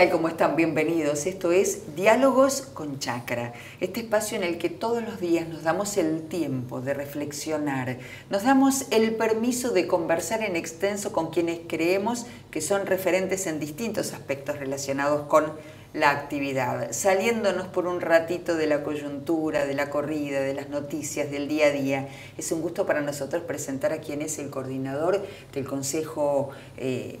tal? ¿Cómo están? Bienvenidos. Esto es Diálogos con Chakra, este espacio en el que todos los días nos damos el tiempo de reflexionar, nos damos el permiso de conversar en extenso con quienes creemos que son referentes en distintos aspectos relacionados con la actividad, saliéndonos por un ratito de la coyuntura, de la corrida, de las noticias, del día a día. Es un gusto para nosotros presentar a quien es el coordinador del Consejo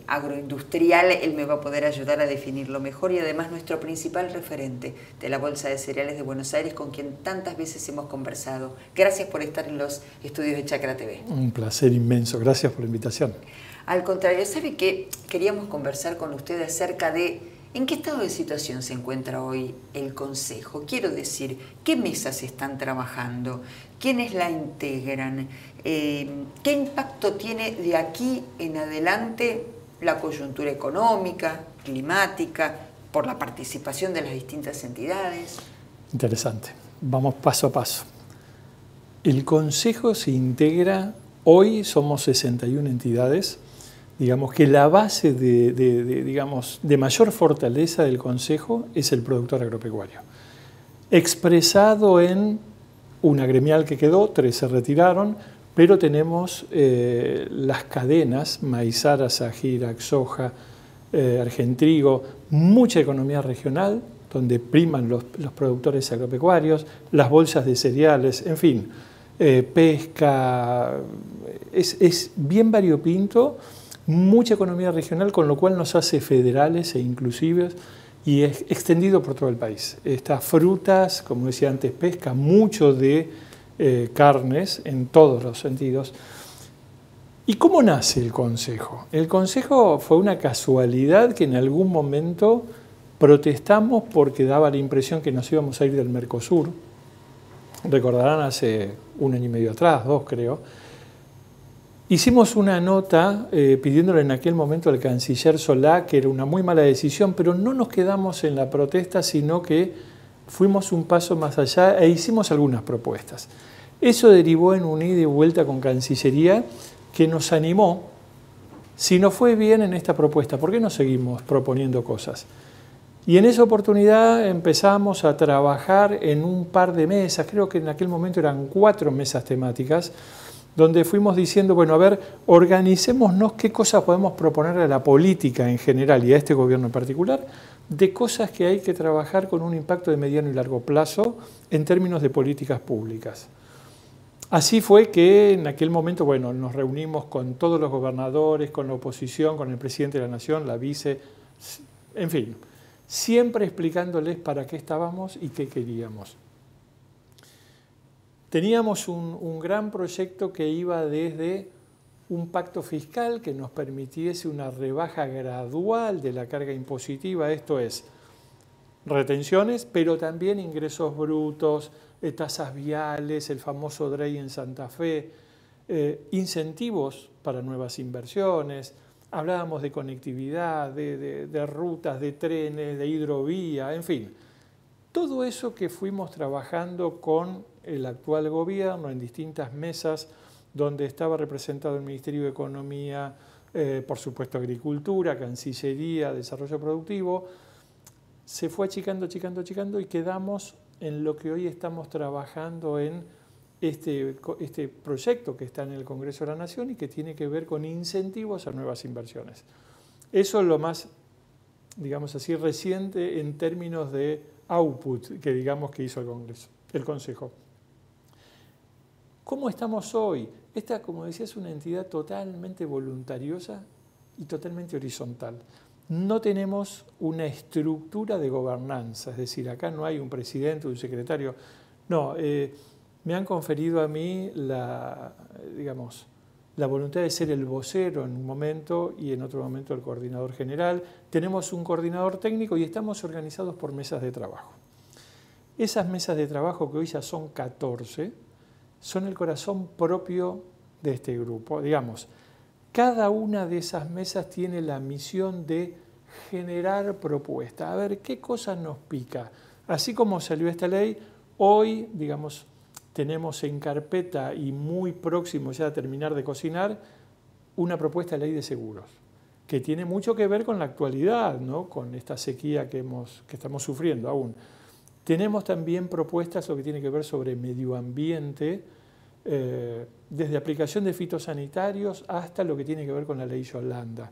Agroindustrial. Él me va a poder ayudar a definirlo mejor y además nuestro principal referente de la Bolsa de Cereales de Buenos Aires, con quien tantas veces hemos conversado. Gracias por estar en los estudios de Chakra TV. Un placer inmenso, gracias por la invitación. Al contrario, ¿sabe qué? Queríamos conversar con usted acerca de ¿en qué estado de situación se encuentra hoy el Consejo? Quiero decir, ¿qué mesas están trabajando? ¿Quiénes la integran? ¿Qué impacto tiene de aquí en adelante la coyuntura económica, climática, por la participación de las distintas entidades? Interesante. Vamos paso a paso. El Consejo se integra, hoy somos 61 entidades. Digamos que la base de mayor fortaleza del Consejo es el productor agropecuario. Expresado en una gremial que quedó, 3 se retiraron, pero tenemos las cadenas, Maizara, Sajirac, Soja, Argentrigo, mucha economía regional, donde priman los productores agropecuarios, las bolsas de cereales, en fin, pesca, es bien variopinto. Mucha economía regional, con lo cual nos hace federales e inclusivos y es extendido por todo el país. Estas frutas, como decía antes, pesca, mucho de carnes en todos los sentidos. ¿Y cómo nace el Consejo? El Consejo fue una casualidad que en algún momento protestamos porque daba la impresión que nos íbamos a ir del Mercosur. Recordarán hace 1 año y medio atrás, 2 creo. Hicimos una nota pidiéndole en aquel momento al canciller Solá que era una muy mala decisión, pero no nos quedamos en la protesta, sino que fuimos un paso más allá e hicimos algunas propuestas. Eso derivó en un ida y vuelta con Cancillería que nos animó. Si nos fue bien en esta propuesta, ¿por qué no seguimos proponiendo cosas? Y en esa oportunidad empezamos a trabajar en un par de mesas, creo que en aquel momento eran 4 mesas temáticas, donde fuimos diciendo, bueno, a ver, organicémonos qué cosas podemos proponer a la política en general y a este gobierno en particular, de cosas que hay que trabajar con un impacto de mediano y largo plazo en términos de políticas públicas. Así fue que en aquel momento, bueno, nos reunimos con todos los gobernadores, con la oposición, con el presidente de la Nación, la vice, en fin, siempre explicándoles para qué estábamos y qué queríamos. Teníamos un gran proyecto que iba desde un pacto fiscal que nos permitiese una rebaja gradual de la carga impositiva, esto es, retenciones, pero también ingresos brutos, tasas viales, el famoso DREI en Santa Fe, incentivos para nuevas inversiones, hablábamos de conectividad, de rutas, de trenes, de hidrovía, en fin. Todo eso que fuimos trabajando con el actual gobierno en distintas mesas donde estaba representado el Ministerio de Economía, por supuesto Agricultura, Cancillería, Desarrollo Productivo, se fue achicando, achicando, achicando y quedamos en lo que hoy estamos trabajando en este proyecto que está en el Congreso de la Nación y que tiene que ver con incentivos a nuevas inversiones. Eso es lo más, digamos así, reciente en términos de output que digamos que hizo el Consejo. ¿Cómo estamos hoy? Esta, como decía, es una entidad totalmente voluntariosa y totalmente horizontal. No tenemos una estructura de gobernanza, es decir, acá no hay un presidente, un secretario. No, me han conferido a mí la voluntad de ser el vocero en un momento y en otro momento el coordinador general. Tenemos un coordinador técnico y estamos organizados por mesas de trabajo. Esas mesas de trabajo, que hoy ya son 14, son el corazón propio de este grupo. Digamos, cada una de esas mesas tiene la misión de generar propuestas. A ver, ¿qué cosa nos pica? Así como salió esta ley, hoy, digamos, tenemos en carpeta y muy próximo ya a terminar de cocinar una propuesta de ley de seguros, que tiene mucho que ver con la actualidad, ¿no? Con esta sequía que estamos sufriendo aún. Tenemos también propuestas lo que tiene que ver sobre medio ambiente, desde aplicación de fitosanitarios hasta lo que tiene que ver con la ley Yolanda.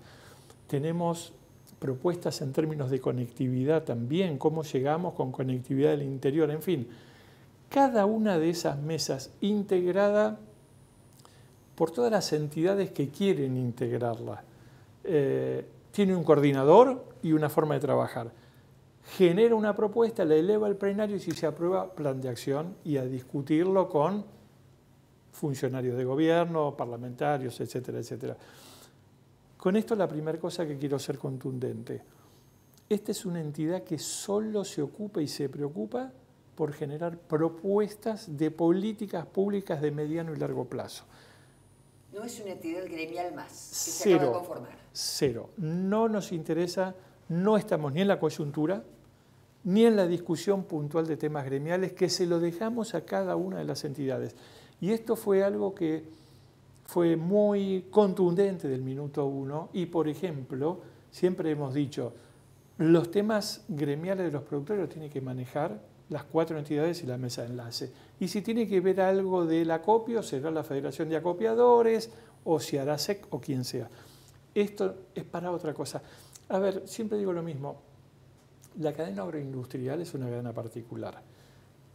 Tenemos propuestas en términos de conectividad también, cómo llegamos con conectividad del interior, en fin. Cada una de esas mesas integrada por todas las entidades que quieren integrarla. Tiene un coordinador y una forma de trabajar. Genera una propuesta, la eleva al plenario y si se aprueba, plan de acción y a discutirlo con funcionarios de gobierno, parlamentarios, etcétera, etcétera. Con esto la primera cosa que quiero ser contundente. Esta es una entidad que solo se ocupa y se preocupa por generar propuestas de políticas públicas de mediano y largo plazo. No es una entidad gremial más, que se Cero, acaba de conformar. Cero. No nos interesa, no estamos ni en la coyuntura, ni en la discusión puntual de temas gremiales, que se lo dejamos a cada una de las entidades. Y esto fue algo que fue muy contundente del minuto uno y, por ejemplo, siempre hemos dicho, los temas gremiales de los productores los tiene que manejar las 4 entidades y la mesa de enlace. Y si tiene que ver algo del acopio, será la Federación de Acopiadores, o si hará SEC o quien sea. Esto es para otra cosa. A ver, siempre digo lo mismo, la cadena agroindustrial es una cadena particular.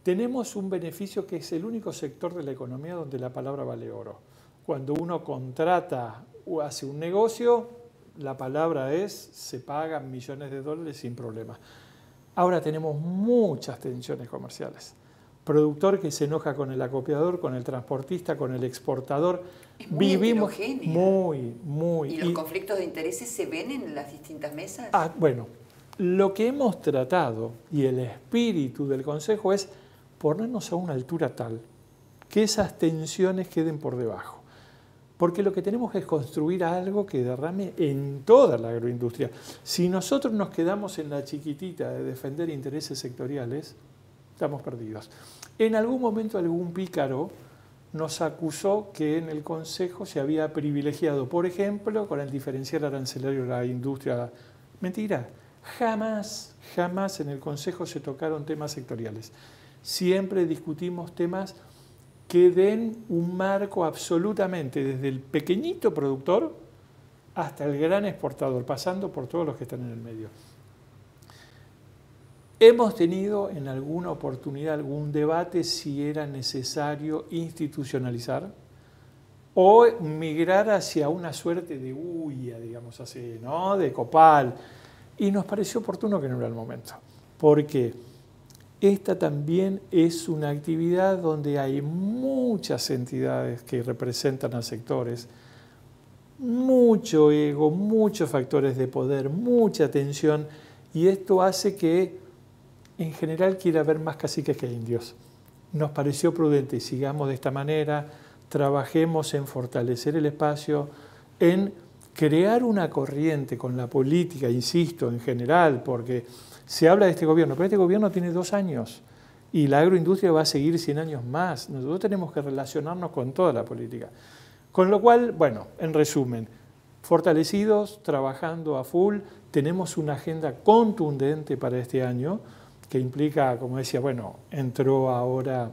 Tenemos un beneficio que es el único sector de la economía donde la palabra vale oro. Cuando uno contrata o hace un negocio, la palabra es, se pagan millones de dólares sin problema. Ahora tenemos muchas tensiones comerciales. Productor que se enoja con el acopiador, con el transportista, con el exportador. Es muy heterogénea. Muy. ¿Y los conflictos de intereses se ven en las distintas mesas? Bueno, lo que hemos tratado y el espíritu del Consejo es ponernos a una altura tal que esas tensiones queden por debajo. Porque lo que tenemos es construir algo que derrame en toda la agroindustria. Si nosotros nos quedamos en la chiquitita de defender intereses sectoriales, estamos perdidos. En algún momento algún pícaro nos acusó que en el Consejo se había privilegiado, por ejemplo, con el diferencial arancelario de la industria. Mentira, jamás en el Consejo se tocaron temas sectoriales. Siempre discutimos temas que den un marco absolutamente desde el pequeñito productor hasta el gran exportador, pasando por todos los que están en el medio. Hemos tenido en alguna oportunidad algún debate si era necesario institucionalizar o migrar hacia una suerte de huya, digamos así, ¿no? De Copal. Y nos pareció oportuno que no era el momento. ¿Por qué? Esta también es una actividad donde hay muchas entidades que representan a sectores, mucho ego, muchos factores de poder, mucha tensión, y esto hace que en general quiera haber más caciques que indios. Nos pareció prudente y sigamos de esta manera, trabajemos en fortalecer el espacio, en crear una corriente con la política, insisto, en general, porque se habla de este gobierno, pero este gobierno tiene 2 años y la agroindustria va a seguir 100 años más. Nosotros tenemos que relacionarnos con toda la política. Con lo cual, bueno, en resumen, fortalecidos, trabajando a full, tenemos una agenda contundente para este año que implica, como decía, bueno, entró ahora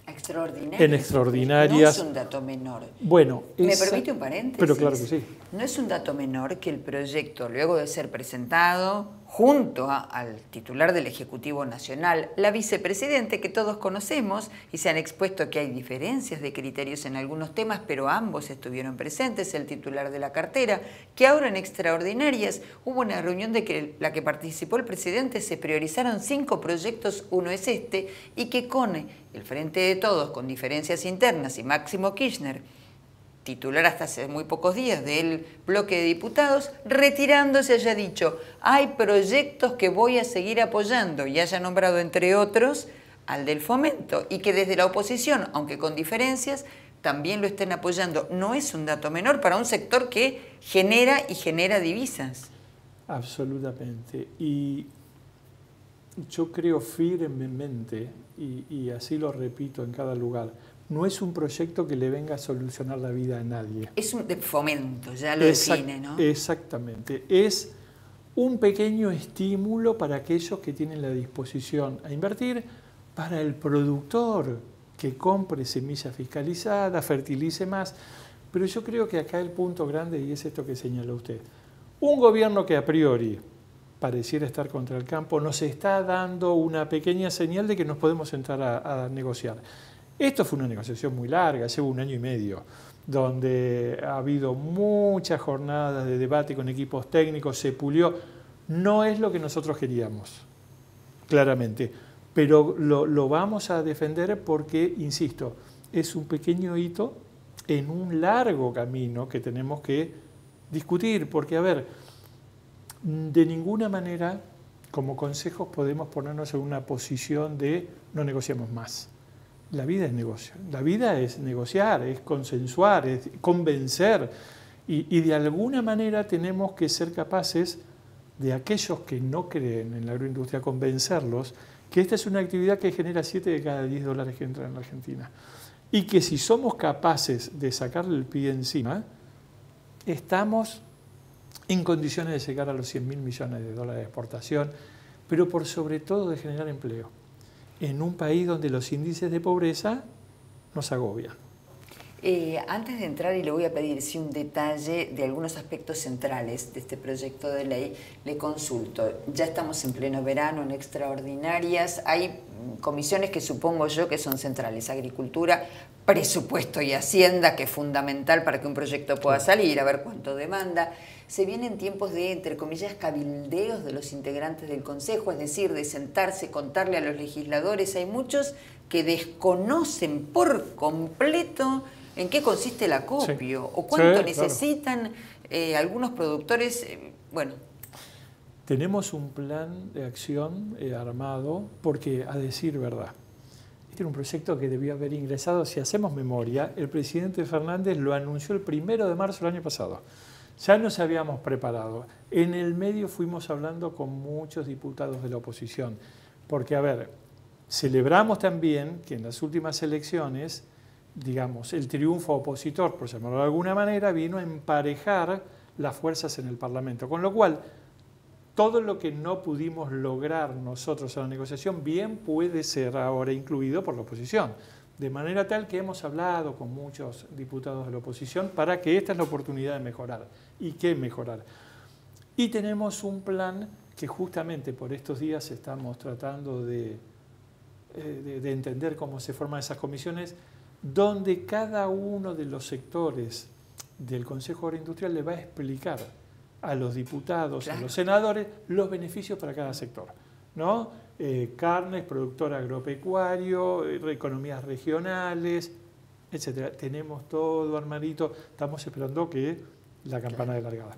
en extraordinarias. No es un dato menor. Bueno, ¿Me permite un paréntesis? Pero claro que sí. No es un dato menor que el proyecto, luego de ser presentado junto al titular del Ejecutivo Nacional, la vicepresidente, que todos conocemos, y se han expuesto que hay diferencias de criterios en algunos temas, pero ambos estuvieron presentes, el titular de la cartera, que ahora en extraordinarias hubo una reunión de la que participó el presidente, se priorizaron 5 proyectos, uno es este, y que con el Frente de Todos, con diferencias internas, y Máximo Kirchner, titular hasta hace muy pocos días del bloque de diputados, retirándose haya dicho, hay proyectos que voy a seguir apoyando y haya nombrado entre otros al del fomento y que desde la oposición, aunque con diferencias, también lo estén apoyando. No es un dato menor para un sector que genera y genera divisas. Absolutamente. Y yo creo firmemente, y así lo repito en cada lugar, no es un proyecto que le venga a solucionar la vida a nadie. Es un de fomento, ya lo define, ¿no? Exactamente. Es un pequeño estímulo para aquellos que tienen la disposición a invertir, para el productor que compre semilla fiscalizada, fertilice más. Pero yo creo que acá el punto grande, y es esto que señaló usted, un gobierno que a priori pareciera estar contra el campo, nos está dando una pequeña señal de que nos podemos sentar a negociar. Esto fue una negociación muy larga, lleva 1 año y medio, donde ha habido muchas jornadas de debate con equipos técnicos, se pulió. No es lo que nosotros queríamos, claramente, pero lo vamos a defender porque, insisto, es un pequeño hito en un largo camino que tenemos que discutir, porque, a ver, de ninguna manera, como consejos, podemos ponernos en una posición de no negociamos más. La vida es negocio, la vida es negociar, es consensuar, es convencer, y de alguna manera tenemos que ser capaces de aquellos que no creen en la agroindustria, convencerlos que esta es una actividad que genera 7 de cada 10 dólares que entran en la Argentina. Y que si somos capaces de sacarle el pie encima, estamos en condiciones de llegar a los 100.000 millones de dólares de exportación, pero por sobre todo de generar empleo, en un país donde los índices de pobreza nos agobian. Antes de entrar, y le voy a pedir un detalle de algunos aspectos centrales de este proyecto de ley, le consulto. Ya estamos en pleno verano, en extraordinarias, hay comisiones que supongo yo que son centrales: Agricultura, Presupuesto y Hacienda, que es fundamental para que un proyecto pueda salir, a ver cuánto demanda. Se vienen tiempos de, entre comillas, cabildeos de los integrantes del Consejo, es decir, de sentarse, contarle a los legisladores. Hay muchos que desconocen por completo en qué consiste el acopio, o cuánto necesitan algunos productores. Bueno. Tenemos un plan de acción armado porque, a decir verdad, este era un proyecto que debió haber ingresado, si hacemos memoria, el presidente Fernández lo anunció el 1 de marzo del año pasado. Ya nos habíamos preparado. En el medio fuimos hablando con muchos diputados de la oposición, porque, a ver, celebramos también que en las últimas elecciones, digamos, el triunfo opositor, por llamarlo de alguna manera, vino a emparejar las fuerzas en el Parlamento, con lo cual todo lo que no pudimos lograr nosotros en la negociación bien puede ser ahora incluido por la oposición, de manera tal que hemos hablado con muchos diputados de la oposición para que esta es la oportunidad de mejorar. ¿Y qué mejorar? Y tenemos un plan que justamente por estos días estamos tratando de entender cómo se forman esas comisiones, donde cada uno de los sectores del Consejo Agroindustrial le va a explicar a los diputados, a los senadores, los beneficios para cada sector, ¿no? Carnes, productor agropecuario, economías regionales, etcétera. Tenemos todo armadito, estamos esperando que la campana de largada.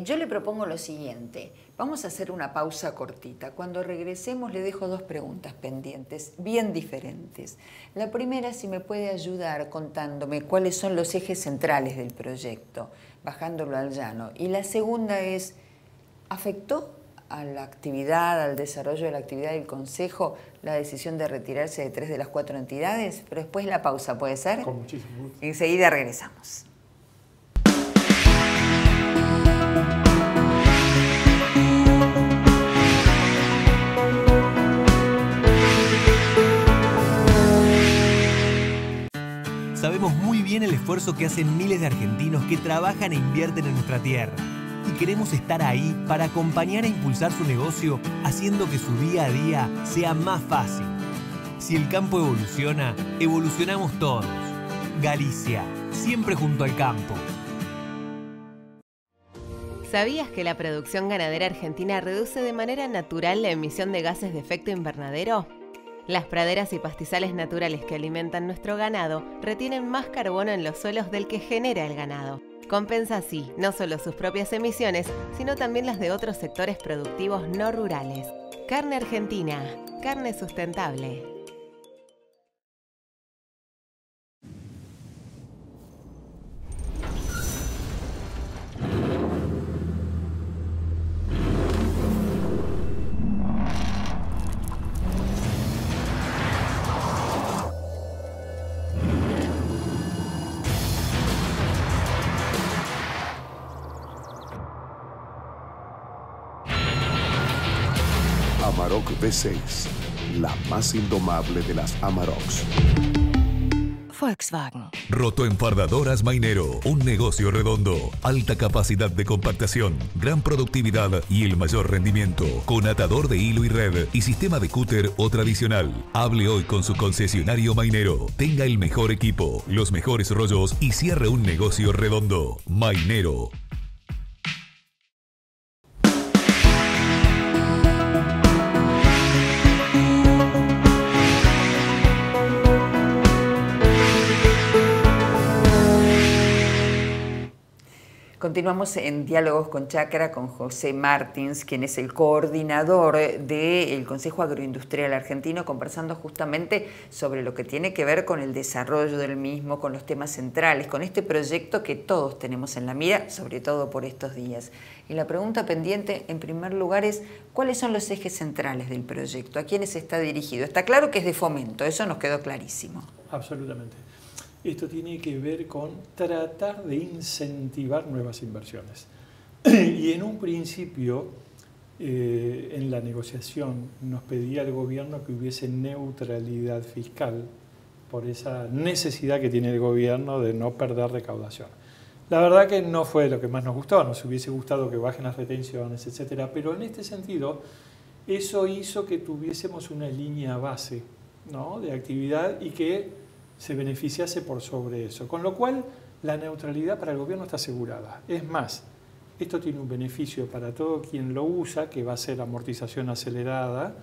Yo le propongo lo siguiente, vamos a hacer una pausa cortita. Cuando regresemos le dejo 2 preguntas pendientes, bien diferentes. La primera, si me puede ayudar contándome cuáles son los ejes centrales del proyecto, bajándolo al llano. Y la segunda es, ¿afectó a la actividad, al desarrollo de la actividad del Consejo la decisión de retirarse de 3 de las 4 entidades? Pero después la pausa, ¿puede ser? Con muchísimo gusto. Enseguida regresamos. Sabemos muy bien el esfuerzo que hacen miles de argentinos que trabajan e invierten en nuestra tierra. Y queremos estar ahí para acompañar e impulsar su negocio, haciendo que su día a día sea más fácil. Si el campo evoluciona, evolucionamos todos. Galicia, siempre junto al campo. ¿Sabías que la producción ganadera argentina reduce de manera natural la emisión de gases de efecto invernadero? Las praderas y pastizales naturales que alimentan nuestro ganado retienen más carbono en los suelos del que genera el ganado. Compensa así no solo sus propias emisiones, sino también las de otros sectores productivos no rurales. Carne Argentina, carne sustentable. V6, la más indomable de las Amaroks. Volkswagen. Rotoenfardadoras Mainero, un negocio redondo, alta capacidad de compactación, gran productividad y el mayor rendimiento, con atador de hilo y red y sistema de cúter o tradicional. Hable hoy con su concesionario Mainero, tenga el mejor equipo, los mejores rollos y cierre un negocio redondo. Mainero. Continuamos en Diálogos con Chacra con José Martins, quien es el coordinador del Consejo Agroindustrial Argentino, conversando justamente sobre lo que tiene que ver con el desarrollo del mismo, con los temas centrales, con este proyecto que todos tenemos en la mira, sobre todo por estos días. Y la pregunta pendiente, en primer lugar, es ¿cuáles son los ejes centrales del proyecto? ¿A quiénes está dirigido? Está claro que es de fomento, eso nos quedó clarísimo. Absolutamente. Esto tiene que ver con tratar de incentivar nuevas inversiones. Y en un principio, en la negociación, nos pedía el gobierno que hubiese neutralidad fiscal por esa necesidad que tiene el gobierno de no perder recaudación. La verdad que no fue lo que más nos gustó, nos hubiese gustado que bajen las retenciones, etc. Pero en este sentido, eso hizo que tuviésemos una línea base, ¿no?, de actividad y que se beneficiase por sobre eso. Con lo cual, la neutralidad para el gobierno está asegurada. Es más, esto tiene un beneficio para todo quien lo usa, que va a ser amortización acelerada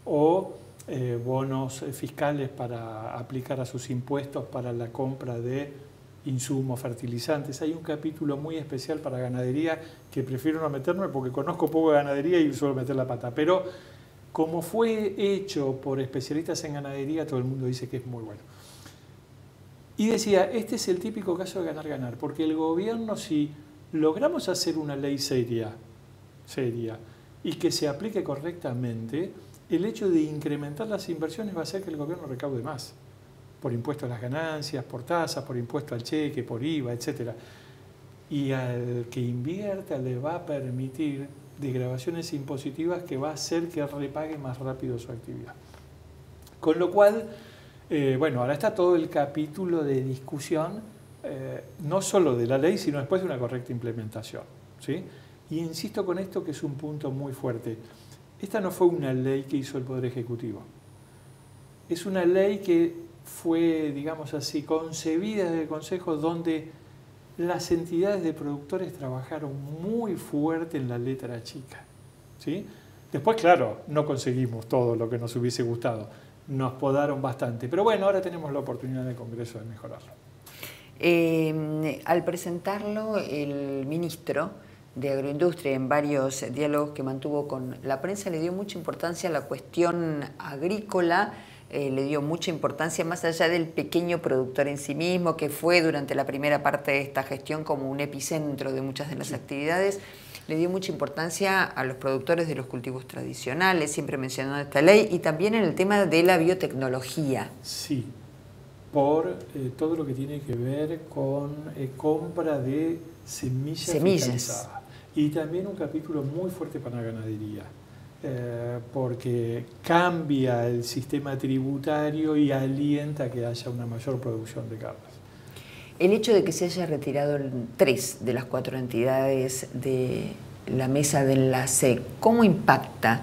o bonos fiscales para aplicar a sus impuestos para la compra de insumos, fertilizantes. Hay un capítulo muy especial para ganadería que prefiero no meterme porque conozco poco de ganadería y suelo meter la pata. Pero como fue hecho por especialistas en ganadería, todo el mundo dice que es muy bueno. Y decía, este es el típico caso de ganar-ganar, porque el gobierno, si logramos hacer una ley seria y que se aplique correctamente, el hecho de incrementar las inversiones va a hacer que el gobierno recaude más, por impuesto a las ganancias, por tasas, por impuesto al cheque, por IVA, etc. Y al que invierta le va a permitir desgravaciones impositivas que va a hacer que repague más rápido su actividad. Con lo cual, bueno, ahora está todo el capítulo de discusión, no solo de la ley, sino después de una correcta implementación, ¿sí? Y insisto con esto que es un punto muy fuerte. Esta no fue una ley que hizo el Poder Ejecutivo. Es una ley que fue, digamos así, concebida desde el Consejo, donde las entidades de productores trabajaron muy fuerte en la letra chica, ¿sí? Después, claro, no conseguimos todo lo que nos hubiese gustado. Nos podaron bastante. Pero bueno, ahora tenemos la oportunidad en el Congreso de mejorarlo. Al presentarlo, el ministro de Agroindustria en varios diálogos que mantuvo con la prensa le dio mucha importancia a la cuestión agrícola, le dio mucha importancia más allá del pequeño productor en sí mismo, que fue durante la primera parte de esta gestión como un epicentro de muchas de las actividades. Le dio mucha importancia a los productores de los cultivos tradicionales, siempre mencionando esta ley, y también en el tema de la biotecnología. Sí, por todo lo que tiene que ver con compra de semillas. Fiscalizadas. Y también un capítulo muy fuerte para la ganadería, porque cambia el sistema tributario y alienta que haya una mayor producción de carnes. El hecho de que se haya retirado 3 de las 4 entidades de la mesa de enlace, ¿cómo impacta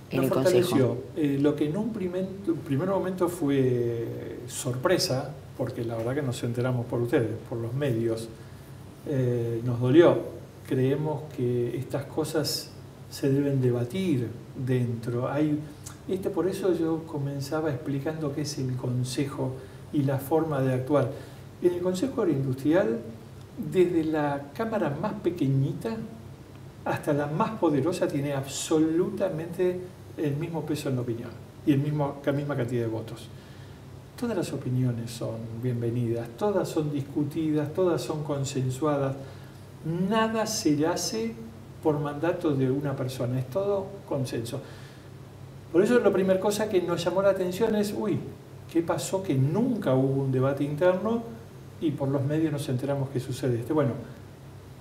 en el Consejo? Lo que en un primer momento fue sorpresa, porque la verdad que nos enteramos por ustedes, por los medios, nos dolió. Creemos que estas cosas se deben debatir dentro. Por eso yo comenzaba explicando qué es el Consejo y la forma de actuar. En el Consejo Agroindustrial, desde la cámara más pequeñita hasta la más poderosa, tiene absolutamente el mismo peso en la opinión y la misma cantidad de votos. Todas las opiniones son bienvenidas, todas son discutidas, todas son consensuadas. Nada se hace por mandato de una persona, es todo consenso. Por eso la primera cosa que nos llamó la atención es, ¿qué pasó? Que nunca hubo un debate interno y por los medios nos enteramos que sucede esto. Bueno,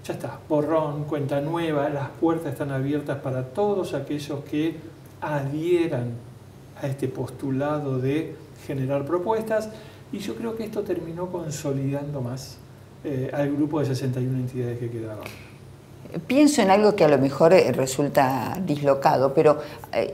ya está, borrón, cuenta nueva, las puertas están abiertas para todos aquellos que adhieran a este postulado de generar propuestas, y yo creo que esto terminó consolidando más al grupo de 61 entidades que quedaron. Pienso en algo que a lo mejor resulta dislocado, pero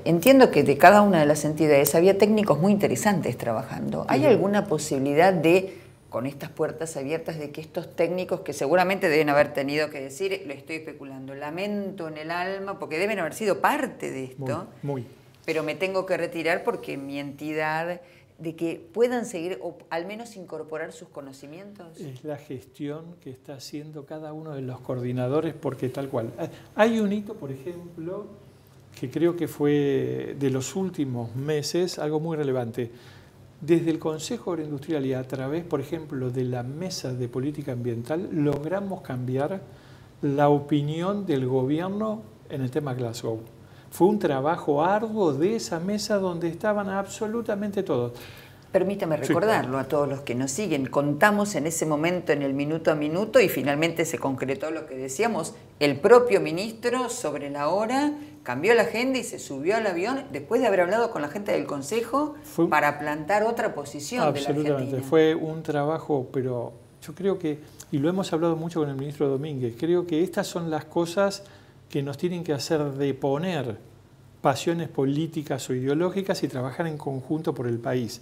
entiendo que de cada una de las entidades había técnicos muy interesantes trabajando. ¿Hay alguna posibilidad de, con estas puertas abiertas, de que estos técnicos, que seguramente deben haber tenido que decir, lo estoy especulando, lamento en el alma, porque deben haber sido parte de esto, muy. Pero me tengo que retirar porque mi entidad, de que puedan seguir o al menos incorporar sus conocimientos? Es la gestión que está haciendo cada uno de los coordinadores, porque tal cual. Hay un hito, por ejemplo, que creo que fue de los últimos meses, algo muy relevante. Desde el Consejo Agroindustrial y a través, por ejemplo, de la Mesa de Política Ambiental, logramos cambiar la opinión del gobierno en el tema Glasgow. Fue un trabajo arduo de esa mesa donde estaban absolutamente todos. Permítame recordarlo a todos los que nos siguen. Contamos en ese momento, en el minuto a minuto, y finalmente se concretó lo que decíamos. El propio ministro, sobre la hora, cambió la agenda y se subió al avión después de haber hablado con la gente del Consejo para plantar otra posición de la Argentina. Fue un trabajo, pero yo creo que, y lo hemos hablado mucho con el ministro Domínguez, creo que estas son las cosas que nos tienen que hacer deponer pasiones políticas o ideológicas y trabajar en conjunto por el país.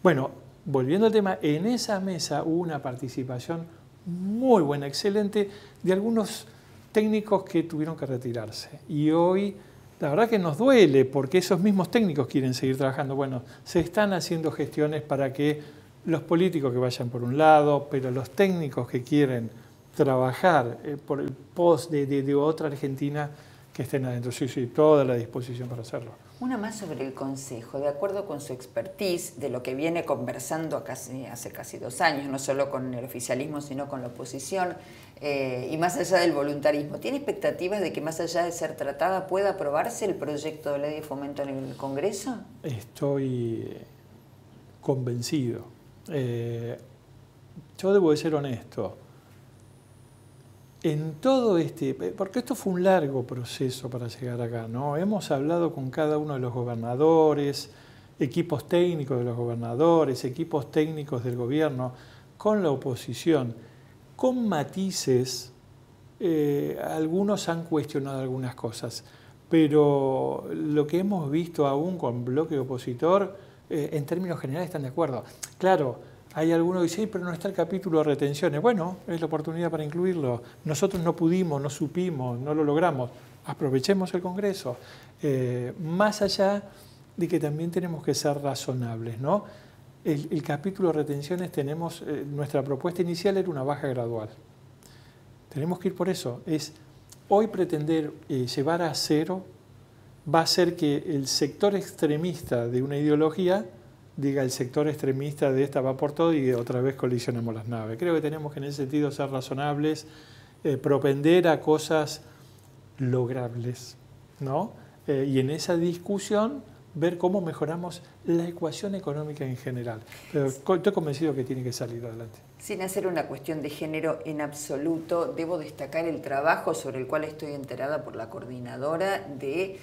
Bueno, volviendo al tema, en esa mesa hubo una participación muy buena, excelente, de algunos técnicos que tuvieron que retirarse. Y hoy, la verdad que nos duele, porque esos mismos técnicos quieren seguir trabajando. Bueno, se están haciendo gestiones para que los políticos que vayan por un lado, pero los técnicos que quieren trabajar por el post de otra Argentina, que estén adentro. Sí, toda la disposición para hacerlo. Una más sobre el Consejo. De acuerdo con su expertise, de lo que viene conversando hace casi 2 años, no solo con el oficialismo, sino con la oposición, y más allá del voluntarismo, ¿tiene expectativas de que más allá de ser tratada pueda aprobarse el proyecto de ley de fomento en el Congreso? Estoy convencido. Yo debo de ser honesto. En todo porque esto fue un largo proceso para llegar acá, ¿no? Hemos hablado con cada uno de los gobernadores, equipos técnicos de los gobernadores, equipos técnicos del gobierno, con la oposición, con matices. Algunos han cuestionado algunas cosas, pero lo que hemos visto aún con bloque opositor, en términos generales están de acuerdo. Claro, hay algunos que dicen, pero no está el capítulo de retenciones. Bueno, es la oportunidad para incluirlo. Nosotros no pudimos, no supimos, no lo logramos. Aprovechemos el Congreso. Más allá de que también tenemos que ser razonables, ¿no? El capítulo de retenciones tenemos, nuestra propuesta inicial era una baja gradual. Tenemos que ir por eso. Hoy pretender llevar a 0 va a hacer que el sector extremista de una ideología diga el sector extremista de esta va por todo y otra vez colisionamos las naves. Creo que tenemos que en ese sentido ser razonables, propender a cosas logrables, ¿no? Y en esa discusión ver cómo mejoramos la ecuación económica en general. Pero estoy convencido que tiene que salir adelante. Sin hacer una cuestión de género en absoluto, debo destacar el trabajo sobre el cual estoy enterada por la coordinadora de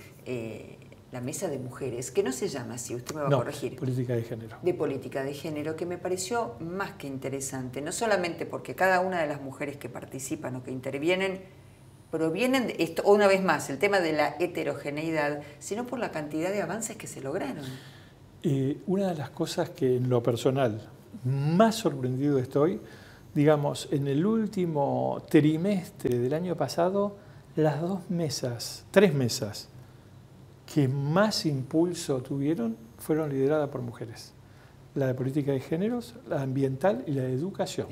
la Mesa de Mujeres, que no se llama así, usted me va a corregir. Política de género. De política de género, que me pareció más que interesante, no solamente porque cada una de las mujeres que participan o que intervienen provienen de esto, una vez más, el tema de la heterogeneidad, sino por la cantidad de avances que se lograron. Una de las cosas que en lo personal más sorprendido estoy, digamos, en el último trimestre del año pasado, las 3 mesas que más impulso tuvieron fueron lideradas por mujeres. La de política de géneros, la ambiental y la de educación.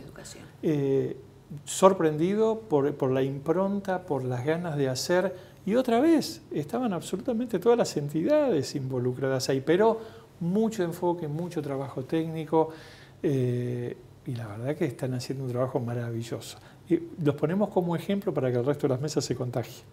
Sorprendido por la impronta, por las ganas de hacer, y otra vez estaban absolutamente todas las entidades involucradas ahí, pero mucho enfoque, mucho trabajo técnico, y la verdad que están haciendo un trabajo maravilloso. Y los ponemos como ejemplo para que el resto de las mesas se contagie,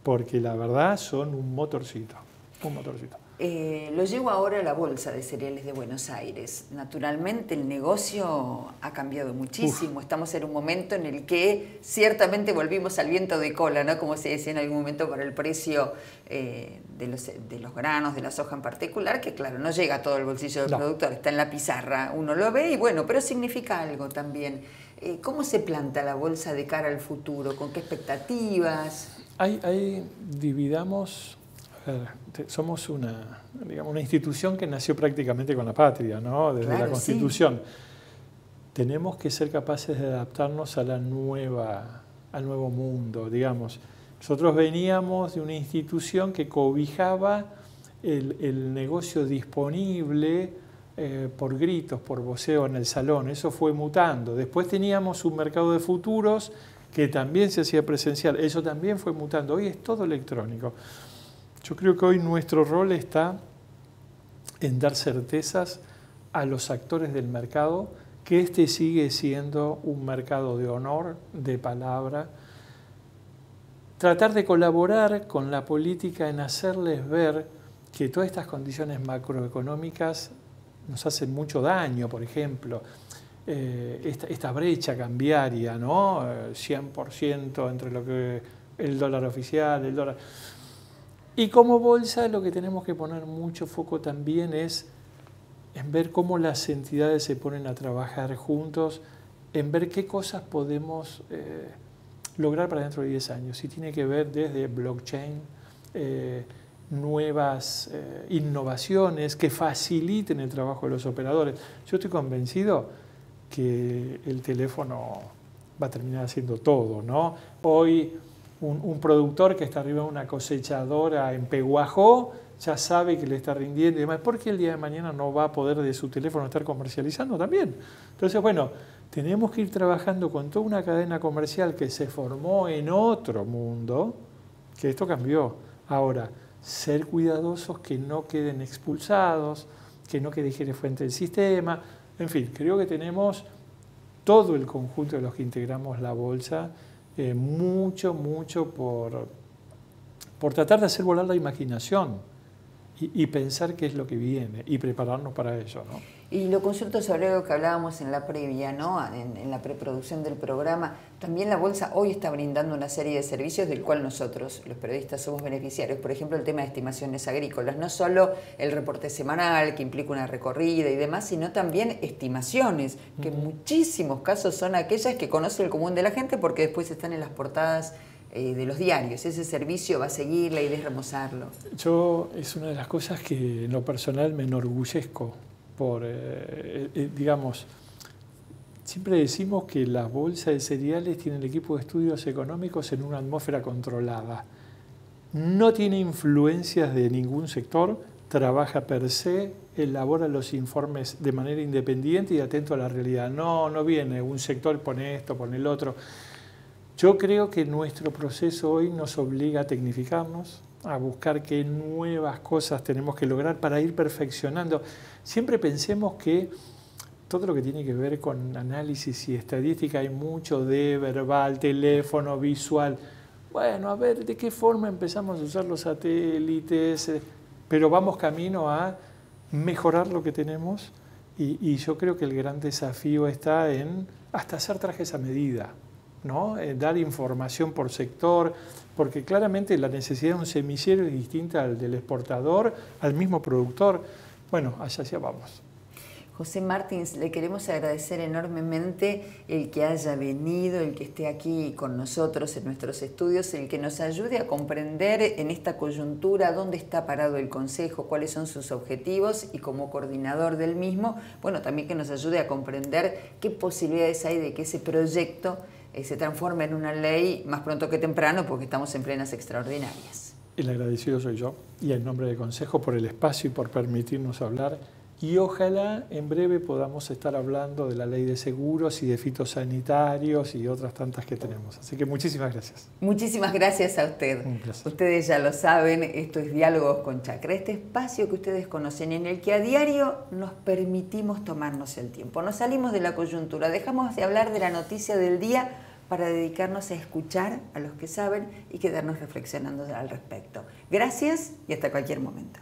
porque la verdad son un motorcito, un motorcito. Lo llevo ahora a la Bolsa de Cereales de Buenos Aires. Naturalmente el negocio ha cambiado muchísimo. Estamos en un momento en el que ciertamente volvimos al viento de cola, ¿no? Como se decía en algún momento, para el precio de los granos, de la soja en particular, que claro, no llega a todo el bolsillo del productor, está en la pizarra, uno lo ve y bueno, pero significa algo también. ¿Cómo se planta la bolsa de cara al futuro? ¿Con qué expectativas? Dividamos... Somos una institución que nació prácticamente con la patria, ¿no? Desde la Constitución. Sí. Tenemos que ser capaces de adaptarnos al nuevo mundo, digamos. Nosotros veníamos de una institución que cobijaba el negocio disponible por gritos, por voceo en el salón. Eso fue mutando. Después teníamos un mercado de futuros que también se hacía presencial. Eso también fue mutando. Hoy es todo electrónico. Yo creo que hoy nuestro rol está en dar certezas a los actores del mercado que este sigue siendo un mercado de honor, de palabra. Tratar de colaborar con la política en hacerles ver que todas estas condiciones macroeconómicas nos hacen mucho daño, por ejemplo, esta brecha cambiaria, ¿no? 100% entre lo que el dólar oficial, el dólar... Y como bolsa lo que tenemos que poner mucho foco también es en ver cómo las entidades se ponen a trabajar juntos, en ver qué cosas podemos lograr para dentro de 10 años. Y tiene que ver desde blockchain, nuevas innovaciones que faciliten el trabajo de los operadores. Yo estoy convencido que el teléfono va a terminar haciendo todo, ¿no? Hoy un productor que está arriba de una cosechadora en Peguajó ya sabe que le está rindiendo y demás, porque el día de mañana no va a poder de su teléfono estar comercializando también. Entonces, bueno, tenemos que ir trabajando con toda una cadena comercial que se formó en otro mundo, que esto cambió. Ahora, ser cuidadosos, que no queden expulsados, que no quede fuente del sistema. En fin, creo que tenemos todo el conjunto de los que integramos la bolsa, mucho por tratar de hacer volar la imaginación y pensar qué es lo que viene y prepararnos para ello, ¿no? Y lo consulto sobre algo que hablábamos en la previa, ¿no? En la preproducción del programa. También la bolsa hoy está brindando una serie de servicios del cual nosotros, los periodistas, somos beneficiarios. Por ejemplo, el tema de estimaciones agrícolas. No solo el reporte semanal, que implica una recorrida y demás, sino también estimaciones, que en muchísimos casos son aquellas que conoce el común de la gente porque después están en las portadas de los diarios. Ese servicio va a seguir, la idea es remozarlo. Es una de las cosas que en lo personal me enorgullezco digamos, siempre decimos que la bolsa de cereales tiene el equipo de estudios económicos en una atmósfera controlada. No tiene influencias de ningún sector, trabaja per se, elabora los informes de manera independiente y atento a la realidad. No viene un sector, pone esto, pone el otro. Yo creo que nuestro proceso hoy nos obliga a tecnificarnos, a buscar qué nuevas cosas tenemos que lograr para ir perfeccionando. Siempre pensemos que todo lo que tiene que ver con análisis y estadística hay mucho de verbal, teléfono, visual. Bueno, a ver, ¿de qué forma empezamos a usar los satélites? Pero vamos camino a mejorar lo que tenemos y yo creo que el gran desafío está en hasta hacer trajes a medida, ¿no? Dar información por sector, porque claramente la necesidad de un semillero es distinta al del exportador, al mismo productor. Bueno, hacia vamos. José Martins, le queremos agradecer enormemente el que haya venido, el que esté aquí con nosotros en nuestros estudios, el que nos ayude a comprender en esta coyuntura dónde está parado el Consejo, cuáles son sus objetivos y como coordinador del mismo, bueno, también que nos ayude a comprender qué posibilidades hay de que ese proyecto se transforme en una ley más pronto que temprano, porque estamos en plenas extraordinarias. El agradecido soy yo y en nombre del Consejo por el espacio y por permitirnos hablar. Y ojalá en breve podamos estar hablando de la ley de seguros y de fitosanitarios y otras tantas que tenemos. Así que muchísimas gracias. Muchísimas gracias a usted. Un placer. Ustedes ya lo saben, esto es Diálogos con Chacra, este espacio que ustedes conocen en el que a diario nos permitimos tomarnos el tiempo. Nos salimos de la coyuntura, dejamos de hablar de la noticia del día para dedicarnos a escuchar a los que saben y quedarnos reflexionando al respecto. Gracias y hasta cualquier momento.